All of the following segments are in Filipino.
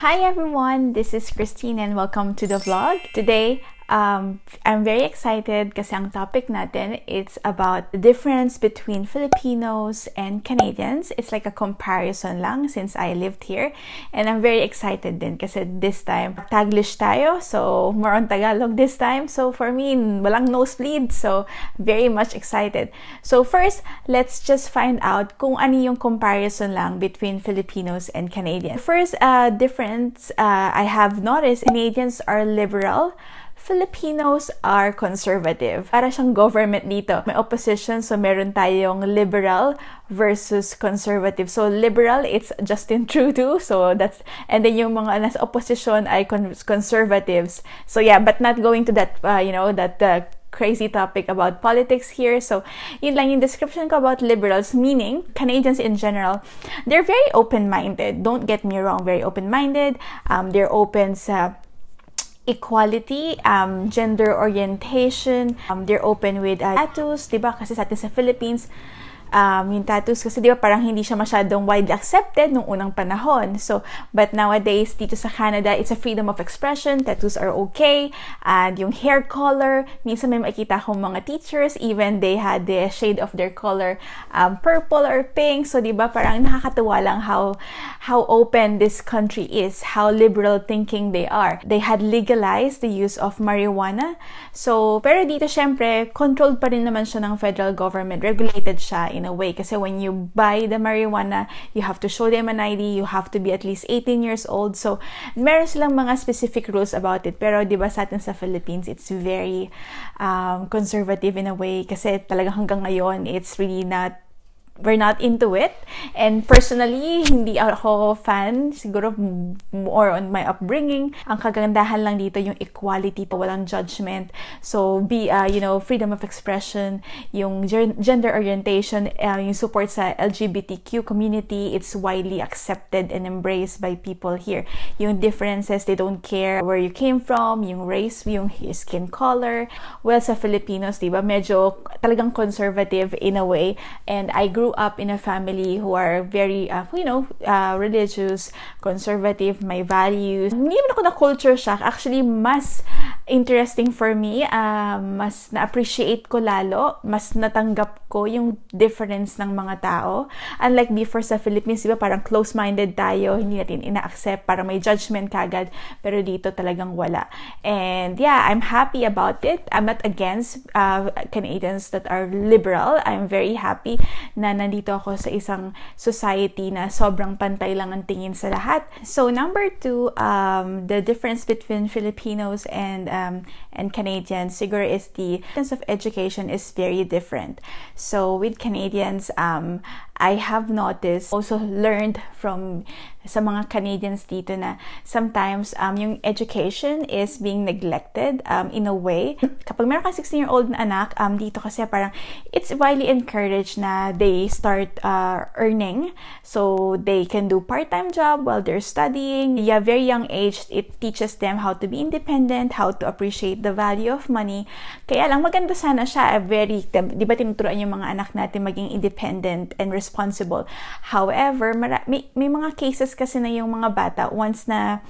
Hi everyone, this is Christine and welcome to the vlog. Today, I'm very excited kasi ang topic natin, it's about the difference between Filipinos and Canadians. It's like a comparison lang since I lived here. And I'm very excited din kasi this time, Taglish tayo. So, more on Tagalog this time. So, for me, walang nosebleed. So, very much excited. So, first, let's just find out kung ano yung comparison lang between Filipinos and Canadians. First difference I have noticed, Canadians are liberal, Filipinos are conservative. Para siyang government dito. May opposition, so meron tayong liberal versus conservative. So liberal, it's Justin Trudeau. So that's, and then yung mga nasa opposition ay conservatives. So yeah, but not going to that, crazy topic about politics here. So, yun lang yung description ko about liberals, meaning Canadians in general, they're very open-minded. Don't get me wrong, very open-minded. They're open sa equality, gender orientation, they're open with tattoos, diba? Kasi sa atin sa Philippines, yung tattoos kasi diba parang hindi siya masyadong widely accepted nung unang panahon. So, but nowadays, dito sa Canada, it's a freedom of expression. Tattoos are okay. And yung hair color, minsan may makikita akong mga teachers, even they had the shade of their color purple or pink. So, diba parang nakakatuwa lang how open this country is, how liberal thinking they are. They had legalized the use of marijuana. So, pero dito syempre, controlled pa rin naman siya ng federal government. Regulated siya in a way. Kasi when you buy the marijuana, you have to show them an ID, you have to be at least 18 years old. So, meron silang mga specific rules about it. Pero, di ba sa atin sa Philippines, it's very conservative in a way. Kasi talagang hanggang ngayon, it's really not, we're not into it. And personally, hindi ako fan. Siguro more on my upbringing. Ang kagandahan lang dito yung equality, walang judgment. So, freedom of expression, yung gender orientation, yung support sa LGBTQ community, it's widely accepted and embraced by people here. Yung differences, they don't care where you came from, yung race, yung skin color. Well, sa Filipinos, diba, medyo talagang conservative in a way. And I grew up in a family who are very, religious, conservative, may values. Hindi naman ako na culture shock. Actually, mas interesting for me, mas na-appreciate ko lalo, mas natanggap ko yung difference ng mga tao. Unlike before sa Philippines, diba, parang close-minded tayo, hindi natin ina-accept, parang may judgment kagad, pero dito talagang wala. And yeah, I'm happy about it. I'm not against Canadians that are liberal. I'm very happy na nandito ako sa isang society na sobrang pantay lang ang tingin sa lahat. So number 2, the difference between Filipinos and Canadians siguro is the sense of education is very different. So with Canadians, I have noticed, also learned from sa mga Canadians dito na sometimes yung education is being neglected in a way. Kapag meron kang 16-year-old na anak, dito kasi parang it's widely encouraged na they start earning. So they can do part-time job while they're studying. Yeah, very young age, it teaches them how to be independent, how to appreciate the value of money. Kaya lang maganda sana siya, di ba tinuturuan yung mga anak natin maging independent and responsible. However, may mga cases kasi na yung mga bata, once na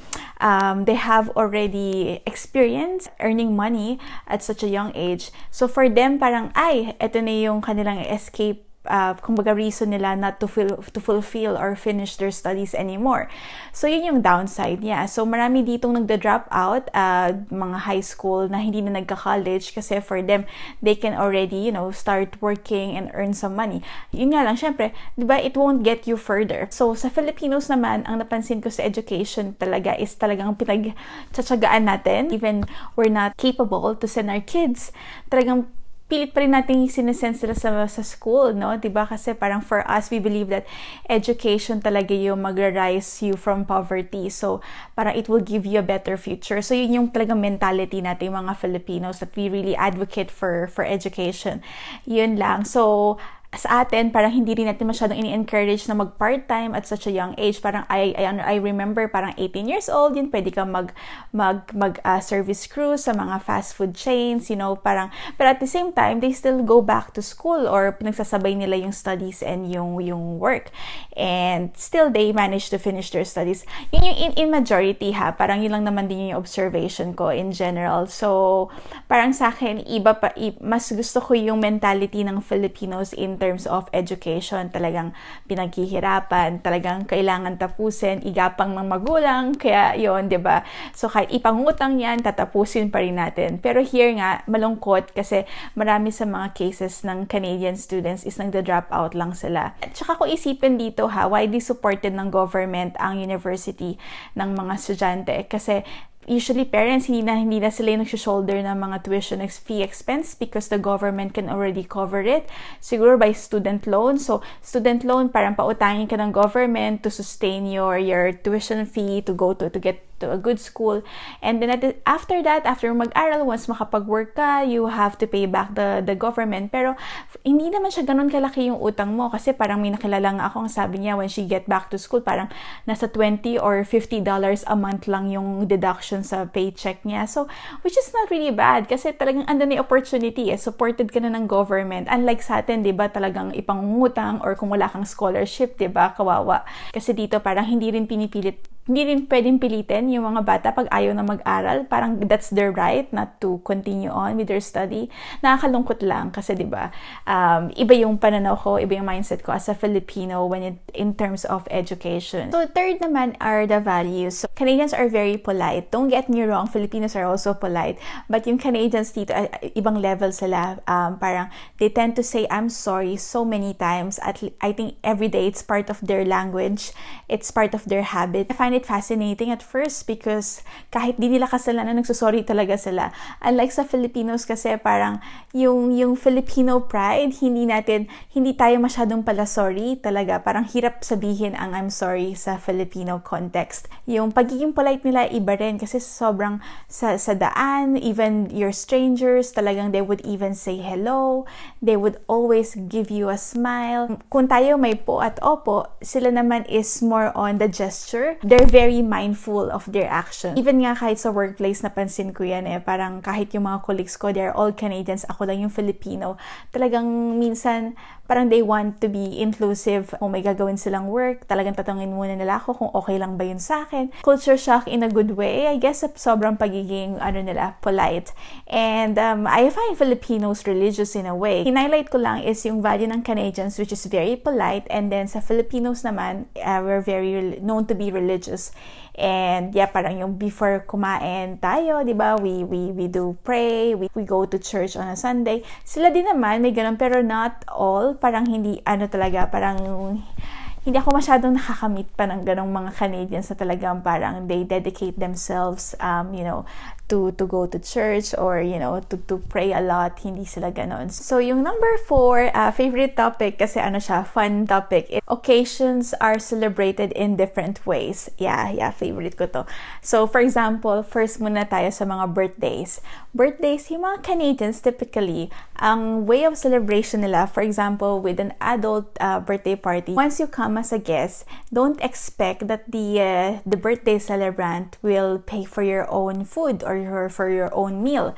they have already experienced earning money at such a young age, so for them parang, eto na yung kanilang escape, kumbaga reason nila not to fulfill or finish their studies anymore. So yun yung downside niya. So marami ditong nagda-drop out, mga high school na hindi na nagka-college kasi for them, they can already, start working and earn some money. Yun nga lang, syempre, di ba, it won't get you further. So sa Filipinos naman, ang napansin ko sa education talaga is talagang pinagtsatsagaan natin. Even we're not capable to send our kids, talagang pilit pa rin natin sinesend sila sa school, no? Diba? Kasi parang for us, we believe that education talaga yung mag-rise you from poverty. So, parang it will give you a better future. So, yun yung talagang mentality natin, yung mga Filipinos, that we really advocate for education. Yun lang. So, sa atin, parang hindi rin natin masyadong ini-encourage na mag-part-time at such a young age. Parang I remember parang 18 years old, yun pwede kang service crew sa mga fast food chains, parang, pero at the same time, they still go back to school or pinagsasabay nila yung studies and yung work. And still, they manage to finish their studies. Yun yung in majority ha, parang yun lang naman din yung observation ko in general. So, parang sa akin, mas gusto ko yung mentality ng Filipinos in terms of education. Talagang pinaghihirapan, talagang kailangan tapusin, igapang ng magulang, kaya yon, 'di ba? So kahit ipangutang yan, tatapusin pa rin natin. Pero here nga, malungkot kasi marami sa mga cases ng Canadian students is nagda-drop out lang sila. At saka kung isipin dito ha, widely supported ng government ang university ng mga estudyante kasi usually parents hindi na sila yung nag-shoulder ng mga tuition fee expense because the government can already cover it siguro by student loan. So student loan, parang pautangin ka ng government to sustain your tuition fee to get to a good school, and then after mag-aral, once makapag-work ka, you have to pay back the government. Pero hindi naman siya ganun kalaki yung utang mo kasi parang may nakilala nga ako, ang sabi niya when she get back to school, parang nasa $20 or $50 a month lang yung deduction sa paycheck niya. So which is not really bad kasi talagang andun na opportunity, supported ka na ng government. Unlike sa atin, 'di ba, talagang ipangungutang or kung wala kang scholarship, 'di ba, kawawa. Kasi dito parang hindi rin pwedeng pilitin yung mga bata pag ayaw na mag-aral. Parang that's their right not to continue on with their study. Nakakalungkot lang kasi 'di ba, iba yung pananaw ko, iba yung mindset ko as a Filipino in terms of education. So third naman are the values. So, Canadians are very polite. Don't get me wrong, Filipinos are also polite. But yung Canadians dito, ibang level sila. Parang they tend to say I'm sorry so many times. I think every day it's part of their language. It's part of their habit. I find it fascinating at first because kahit di nila kasalanan, nagsusorry talaga sila. Unlike sa Filipinos kasi parang yung Filipino pride, hindi tayo masyadong pala sorry talaga. Parang hirap sabihin ang I'm sorry sa Filipino context. Yung pagiging polite nila iba rin kasi sobrang sa daan, even your strangers, talagang they would even say hello. They would always give you a smile. Kung tayo may po at opo, sila naman is more on the gesture. They're very mindful of their action. Even nga kahit sa workplace, napansin ko yan parang kahit yung mga colleagues ko, they're all Canadians, ako lang yung Filipino. Talagang minsan, parang they want to be inclusive. Kung may gagawin silang work, talagang tatangin muna nila ako kung okay lang ba yun sa akin. Culture shock in a good way, I guess, sobrang pagiging, polite. And I find Filipinos religious in a way. Hinighlight ko lang is yung value ng Canadians, which is very polite, and then sa Filipinos naman, we're very known to be religious. And yeah, parang yung before kumain tayo, di ba, we do pray, we go to church on a Sunday. Sila din naman may ganun, pero not all. Parang hindi parang hindi ako masyadong nakakamit pa ng ganong mga Canadians na talagang parang they dedicate themselves, to go to church or, to pray a lot. Hindi sila ganon. So, yung number 4, favorite topic kasi fun topic. Occasions are celebrated in different ways. Yeah, favorite ko to. So, for example, first muna tayo sa mga birthdays. Birthdays, yung mga Canadians typically, ang way of celebration nila, for example, with an adult birthday party, once you come as a guest, don't expect that the birthday celebrant will pay for your own food or for your own meal.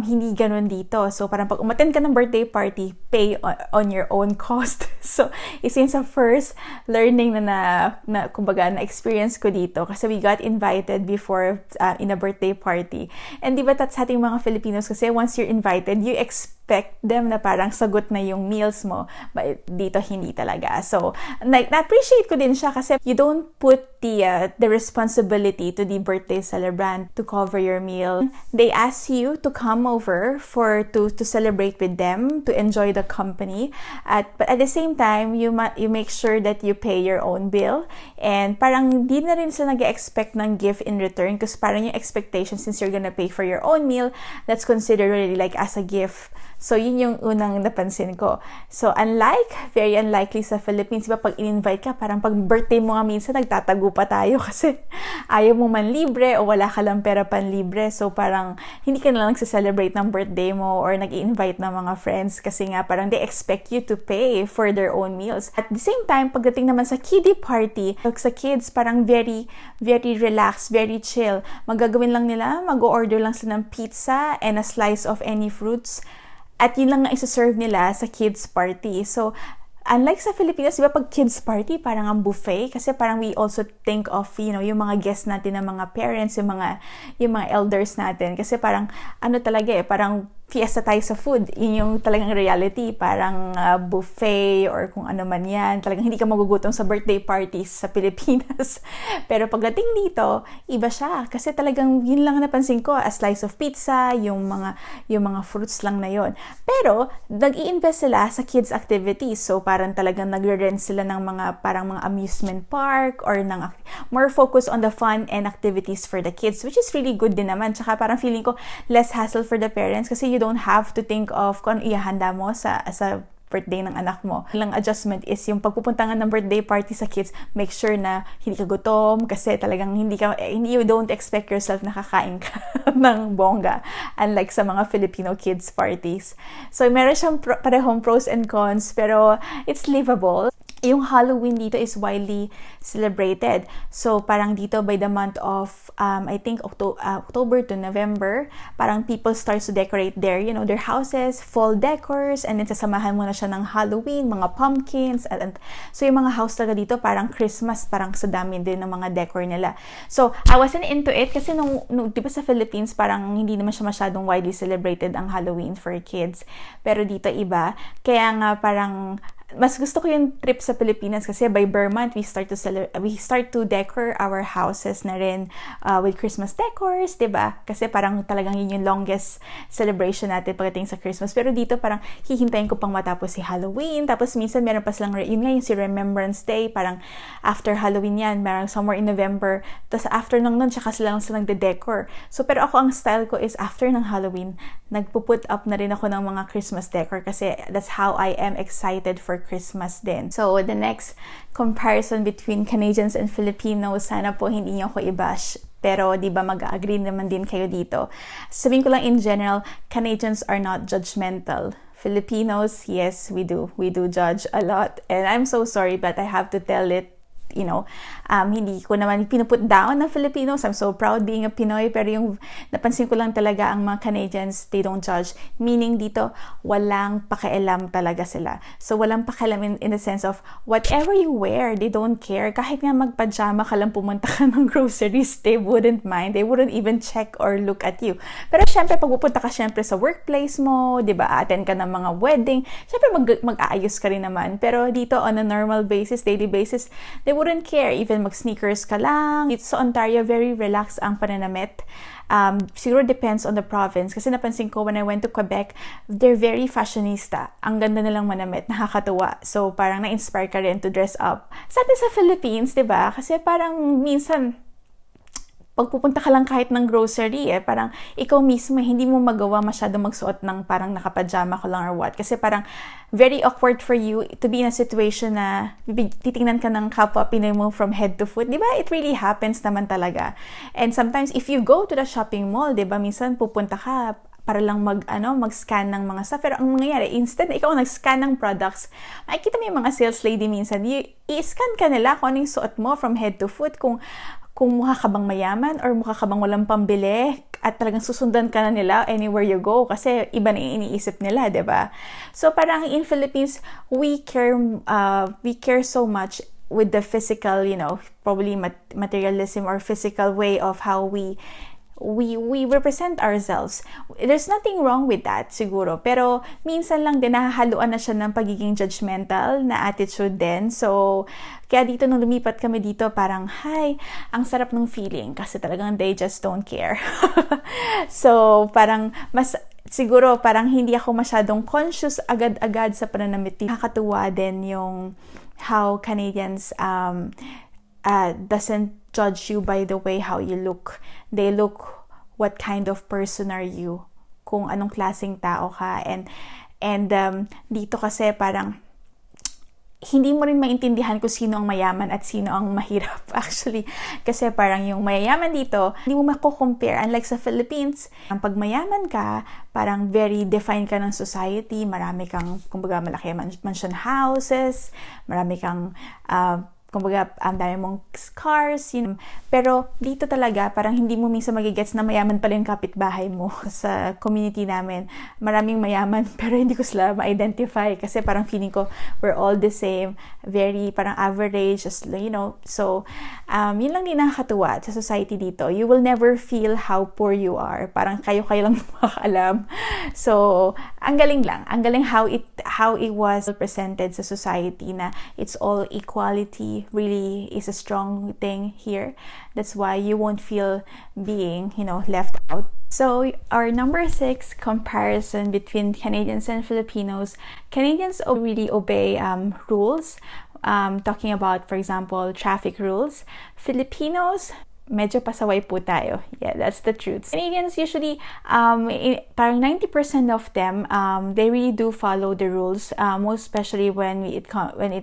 Hindi ganun dito. So, parang pag umattend ka ng birthday party, pay on your own cost. So, isa yun sa first learning na kumbaga, na-experience ko dito. Kasi we got invited before in a birthday party. And di ba sa ating mga Filipinos kasi once you're invited, you expect them na parang sagot na yung meals mo. But dito, hindi talaga. So, na-appreciate ko din siya kasi you don't put the responsibility to the birthday celebrant to cover your meal. They ask you to come over to celebrate with them, to enjoy the company. But at the same time, you make sure that you pay your own bill. And parang di na rin sila nag-expect ng gift in return kasi parang yung expectation, since you're gonna pay for your own meal, that's considered really like as a gift So, yun yung unang napansin ko. So, very unlikely sa Philippines, diba, pag in-invite ka, parang pag birthday mo nga minsan, nagtatago pa tayo kasi ayaw mo man libre o wala ka lang pera pan libre. So, parang hindi ka na lang nagsa-celebrate ng birthday mo or nag-i-invite ng mga friends kasi nga parang they expect you to pay for their own meals. At the same time, pagdating naman sa kiddie party, sa kids, parang very, very relaxed, very chill. Magagawin lang nila, mag-order lang sila ng pizza and a slice of any fruits. At yun lang nga isa-serve nila sa kids party. So, unlike sa Filipinas, di ba pag kids party, parang ang buffet. Kasi parang we also think of, yung mga guests natin ng mga parents, yung mga elders natin. Kasi parang, talaga parang fiesta tayo sa food. Yun yung talagang reality. Parang buffet or kung ano man yan. Talagang hindi ka magugutom sa birthday parties sa Pilipinas. Pero pagdating dito, iba siya. Kasi talagang yun lang napansin ko. A slice of pizza, yung mga fruits lang na yun. Pero, nag-i-invest sila sa kids activities. So, parang talagang nagre-rent sila ng mga amusement park or more focus on the fun and activities for the kids, which is really good din naman. Tsaka parang feeling ko less hassle for the parents kasi you don't have to think of kung ano ihahanda mo sa birthday ng anak mo. Ilang adjustment is yung pagpupunta nga ng birthday party sa kids, make sure na hindi ka gutom kasi talagang you don't expect yourself na kakain ka ng bongga, unlike sa mga Filipino kids parties. So meron siyang parehong pros and cons, pero it's livable. Yung Halloween dito is widely celebrated. So, parang dito by the month of, I think, October to November, parang people start to decorate their houses, fall decors, and then sasamahan mo na siya ng Halloween, mga pumpkins. So, yung mga house talaga dito, parang Christmas, parang sa dami din ng mga decor nila. So, I wasn't into it kasi di ba sa Philippines, parang hindi naman siya masyadong widely celebrated ang Halloween for kids. Pero dito iba. Kaya nga parang mas gusto ko yung trip sa Pilipinas kasi by bare month we start to decor our houses na rin with Christmas decors, 'di ba? Kasi parang talagang yun yung longest celebration natin pagdating sa Christmas. Pero dito parang hihintayin ko pang matapos si Halloween. Tapos minsan meron pa silang yun nga yung si Remembrance Day, parang after Halloween yan, parang somewhere in November. Tapos after nun tsaka silang de-decor. So pero ako ang style ko is after ng Halloween, nagpo-put up na rin ako ng mga Christmas decor kasi that's how I am excited for Christmas din. So, the next comparison between Canadians and Filipinos, sana po hindi niyo ako i-bash. Pero, di ba, mag-agree naman din kayo dito. Sabihin ko lang in general, Canadians are not judgmental. Filipinos, yes, we do. We do judge a lot. And I'm so sorry, but I have to tell it. Hindi ko naman pinuput down ng Filipinos. I'm so proud being a Pinoy. Pero yung napansin ko lang talaga ang mga Canadians, they don't judge. Meaning dito, walang pakialam talaga sila. So, walang pakialam in the sense of whatever you wear, they don't care. Kahit nga magpajama ka lang pumunta ka ng groceries, they wouldn't mind. They wouldn't even check or look at you. Pero syempre, pag pupunta ka syempre sa workplace mo, di ba, attend ka ng mga wedding, syempre mag-aayos ka rin naman. Pero dito, on a normal basis, daily basis, they wouldn't care. Even mag-sneakers ka lang. Dito sa Ontario, very relaxed ang pananamit. Siguro depends on the province. Kasi napansin ko when I went to Quebec, they're very fashionista. Ang ganda nilang manamit, nakakatuwa. So, parang na-inspire ka rin to dress up. Sa atin sa Philippines, diba? Kasi parang minsan, pagpupunta ka lang kahit ng grocery, parang ikaw mismo, hindi mo magawa masyado magsuot ng parang nakapajama ko lang or what. Kasi parang very awkward for you to be in a situation na titingnan ka ng kapwa Pinoy mo from head to foot. Diba? It really happens naman talaga. And sometimes, if you go to the shopping mall, diba, minsan pupunta ka para lang mag-scan ng mga stuff. Pero ang mangyayari, instant ikaw nag-scan ng products, makikita mo yung mga sales lady minsan, i-scan ka nila kung ano yung suot mo from head to foot, kung mukha ka bang mayaman or mukha ka bang walang pambili at talagang susundan ka na nila anywhere you go kasi iba na iniisip nila, diba? So parang in Philippines, we care so much with the physical, probably materialism or physical way of how we represent ourselves. There's nothing wrong with that, siguro. Pero, minsan lang din, nahahaluan na siya ng pagiging judgmental na attitude din. So, kaya dito, nung lumipat kami dito, parang, ang sarap ng feeling. Kasi talagang they just don't care. So, parang, siguro, parang hindi ako masyadong conscious agad-agad sa pananamit. Nakakatuwa din yung how Canadians doesn't judge you by the way how you look. They look what kind of person are you. kung anong klaseng tao ka. And dito kasi parang hindi mo rin maintindihan kung sino ang mayaman at sino ang mahirap actually. Kasi parang yung mayayaman dito, hindi mo mako-compare. Unlike sa Philippines, ang pag mayaman ka, parang very defined ka ng society. Marami kang, kumbaga, malaki mansion houses, marami kang kumbaga, ang dami mong cars, Pero dito talaga, parang hindi mo minsan magigets na mayaman pala yung kapitbahay mo. Sa community namin, maraming mayaman, pero hindi ko sila ma-identify kasi parang feeling ko, we're all the same, very parang average, just, So, yun lang din nakakatuwa sa society dito. You will never feel how poor you are. Parang kayo lang makakaalam. So, ang galing lang. Ang galing how it was presented sa society na it's all equality really is a strong thing here. That's why you won't feel being, left out. So, our number 6 comparison between Canadians and Filipinos. Canadians really obey rules. Talking about, for example, traffic rules. Filipinos, medyo pasaway po tayo. Yeah, that's the truth. Canadians usually, parang 90% of them, they really do follow the rules, most especially when it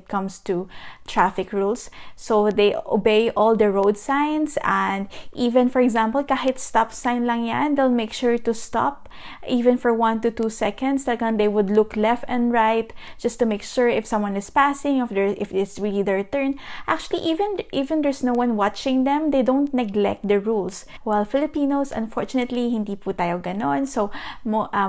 comes to traffic rules. So they obey all the road signs, and even, for example, kahit stop sign lang yan, they'll make sure to stop, even for 1 to 2 seconds. Talagang they would look left and right just to make sure if someone is passing, if it's really their turn. Actually, even there's no one watching them, they don't neglect the rules. While Filipinos, unfortunately, hindi po tayo ganon. So,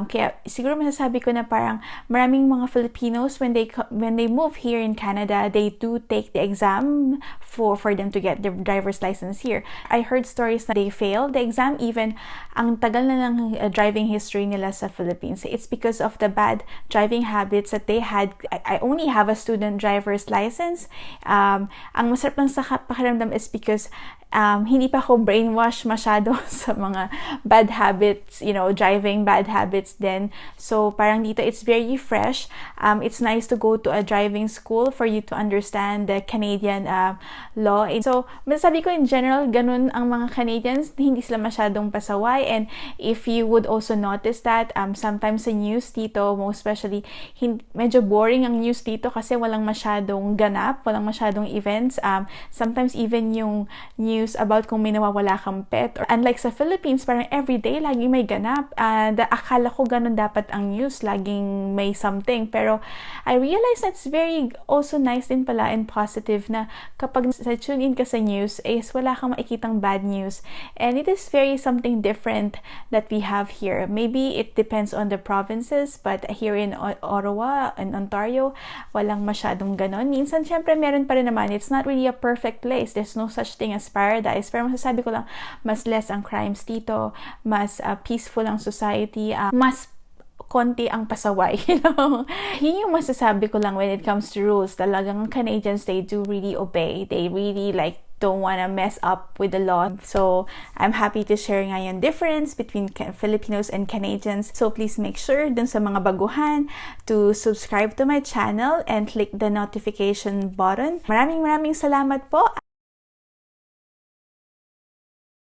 kaya siguro masasabi ko na parang maraming mga Filipinos, when they move here in Canada, they do take the exam for them to get their driver's license here. I heard stories na they failed the exam, even ang tagal na ng driving history nila sa Philippines. It's because of the bad driving habits that they had. I only have a student driver's license. Ang masarap lang sa pakiramdam is because hindi pa ako brainwash masyado sa mga bad habits, driving bad habits din. So, parang dito, it's very fresh. It's nice to go to a driving school for you to understand the Canadian law. And so, masasabi ko in general, ganun ang mga Canadians, hindi sila masyadong pasaway. And if you would also notice that, sometimes sa news dito, most especially, medyo boring ang news dito kasi walang masyadong ganap, walang masyadong events. Sometimes even yung news about kung may nawawala kang pet. Or, unlike sa Philippines, parang everyday, lagi may ganap. And akala ko ganun dapat ang news, laging may something. Pero I realize that's very also nice din pala and positive na kapag tune in ka sa news, is wala kang makikitang bad news. And it is very something different that we have here. Maybe it depends on the provinces, but here in Ottawa, in Ontario, walang masyadong ganon. Minsan, syempre, meron pa rin naman. It's not really a perfect place. There's no such thing as paradise. Pero masasabi ko lang, mas less ang crimes dito, mas peaceful ang society, mas konti ang pasaway, Yun yung masasabi ko lang when it comes to rules. Talagang Canadians, they do really obey. They really don't want to mess up with the law. So, I'm happy to share ngayon difference between Filipinos and Canadians. So, please make sure dun sa mga baguhan to subscribe to my channel and click the notification button. Maraming salamat po.